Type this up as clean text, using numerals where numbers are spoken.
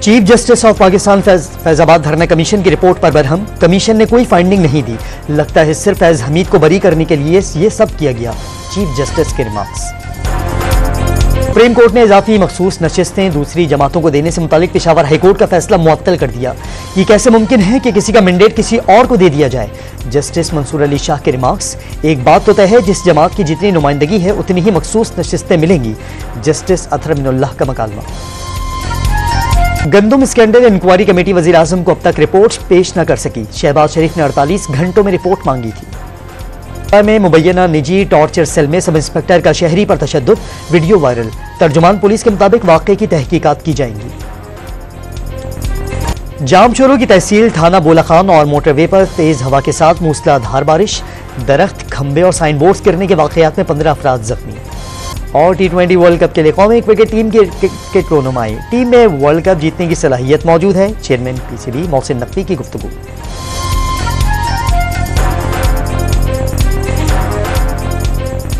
Chief justice of Pakistan Faizabad धरना commission की report पर बरहम। कमीशन ने कोई फाइंडिंग नहीं दी। लगता है सिर्फ फैज हमीद को बरी करने के लिए ये सब किया गया। चीफ जस्टिस के रिमार्क्स। सुप्रीम कोर्ट ने इजाफी मखसूस नशिस्तें दूसरी जमातों को देने से मुतालिक पेशावर हाईकोर्ट का फैसला मुअत्तल कर दिया। ये कैसे मुमकिन है कि किसी का मैंडेट किसी और को दे दिया जाए। जस्टिस मंसूर अली शाह के रिमार्क्स। एक बात तो तय है, जिस जमात की जितनी नुमाइंदगी है उतनी ही मखसूस नशिस्तें मिलेंगी। जस्टिस अतहर मिनुल्लाह का मकालमा। गंदुम स्कैंडल इंक्वायरी कमेटी वजीर आजम को अब तक रिपोर्ट पेश न कर सकी। शहबाज शरीफ ने 48 घंटों में रिपोर्ट मांगी थी। में मुबैना निजी टॉर्चर सेल में सब इंस्पेक्टर का शहरी पर तशद्दुद, वीडियो वायरल। तर्जुमान पुलिस के मुताबिक वाकये की तहकीकात की जाएंगी। जामचोरों की तहसील थाना बोला खान और मोटरवे पर तेज हवा के साथ मूसलाधार बारिश, दरख्त, खंबे और साइन बोर्ड्स गिरने के वाकयात में 15 अफराद जख्मी। और T20 वर्ल्ड कप के लिए कौमी क्रिकेट टीम की क्रिकेट रोनुमाई। टीम में वर्ल्ड कप जीतने की सलाहियत मौजूद है। चेयरमैन PCB मोहसिन नकवी की गुफ्तगू।